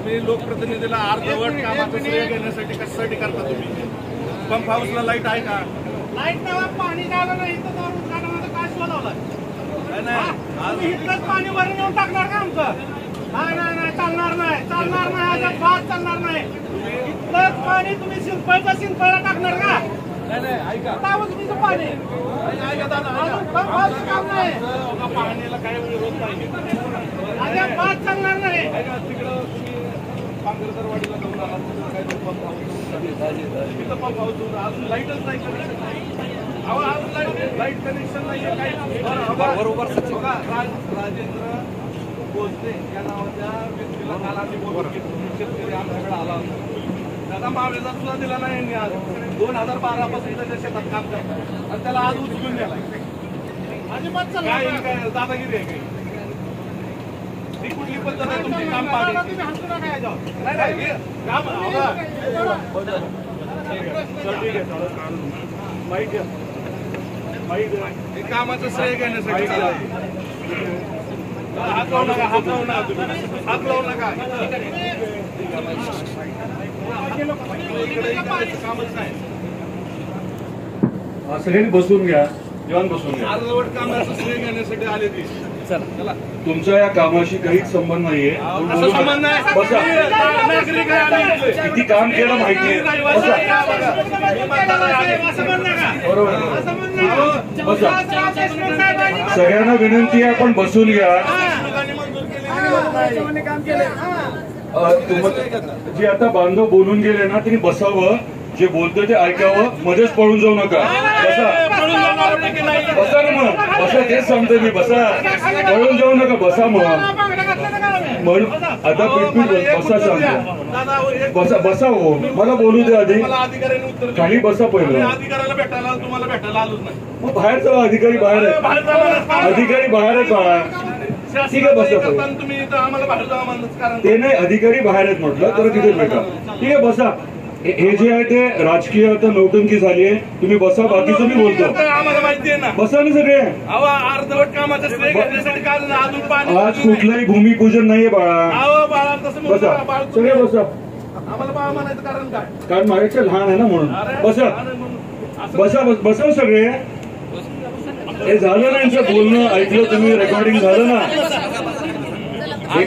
तुम्ही लोकप्रतिनिधीला अर्धवट कामाचं श्रेय घेण्यासाठी कशासाठी करता तुम्ही? पंप हाऊसला लाईट आहे का? लाईट नाही, पाणी द्यायला नाही तर उद्घाटनाचं काय शोधावलं नाही. इथलंच पाणी वरून येऊन टाकणार का आमचं? नाही नाही नाही, चालणार नाही, चालणार नाही, आज भात चालणार नाही. इथलंच पाणी तुम्ही सिंपळला टाकणार का? नाही नाही, ऐका काय तुमचं पाणी ऐका दादा, काम नाही, पाण्याला काय विरोध नाही, आज भात चालणार नाही. ऐका तिकडं तुम्ही पांगरकरवाडीला जाऊन आला, काय पंप हाऊस अजून लाईटच नाही. लाईट कनेक्शन नाही काही. बरोबर राजेंद्र भोसले या नावाच्या व्यक्तीला काल आम्ही बोलून शेतकरी आमच्याकडे आला होता. त्याचा मावेजा सुद्धा दिला नाही यांनी. आज 2012 पासून त्याच्या शेतात काम करतात आणि त्याला आज उचलून गेला. अजिबात काय दादागिरी आहे काही? ही कुठली पद्धत आहे तुमची? काम पाहिजे तुम्ही हसू नका याच्यावर. नाही काम ठीक आहे. हे कामाचं श्रेय घेण्यासाठी हात लावू नका, हात लावू नका, हात लावू नका. कामच नाही. सगळ्यांनी बसून घ्या, जेवण बसून घ्या. अर्धवट कामाचं श्रेय घेण्यासाठी आले ती. चला, तुमच्या या कामाशी काहीच संबंध नाहीये. असं संबंध नाही. बसा. नागरिक आहे आम्ही. किती काम केलं माहितीये. बसा. बरोबर. बसा. सगळ्यांना विनंती आहे, आपण बसून घ्या. जे आता बांधव बोलून गेले ना, त्यांनी बसावं. जे बोलतोय ते ऐकावं, मध्येच पळून जाऊ नका. बसा. बसा ना मग. बसा, तेच सांगतोय मी. बसा, पळून जाऊ नका. बसा मग. म्हणून आता पीठ बसा सांगतो. बसा बसा. हो, मला बोलू दे आधी. खाली बसा पहिलं. अधिकाऱ्याला भेटायला तुम्हाला भेटायला आलोच नाही. मग बाहेर जाऊ. अधिकारी बाहेर आहेत. अधिकारी बाहेर आहेत बाळा. ठीक आहे, बसा. तुम्ही आम्हाला बाहेर जावा म्हणून कारण ते नाही, अधिकारी बाहेर आहेत म्हटलं तर तिथे भेटा. ठीक आहे, बसा. हे जे आहे ते राजकीय आता नौटंकी झाली आहे. तुम्ही बसा, बाकीचं मी बोलतो. आम्हाला माहिती आहे ना. बसा ना सगळे. अर्धवट कामाचं श्रेय घेण्यासाठी काल अजून पाणी. आज कुठलंही भूमिपूजन नाहीये बाळा. बाळा तसं बसा, सगळे बसा. आम्हाला बाळा म्हणायचं कारण काय? कारण माझ्यापेक्षा लहान आहे ना म्हणून. बसा बसा. बसा सगळे. हे झालं ना यांचं बोलणं, ऐकलं तुम्ही, रेकॉर्डिंग झालं ना. हे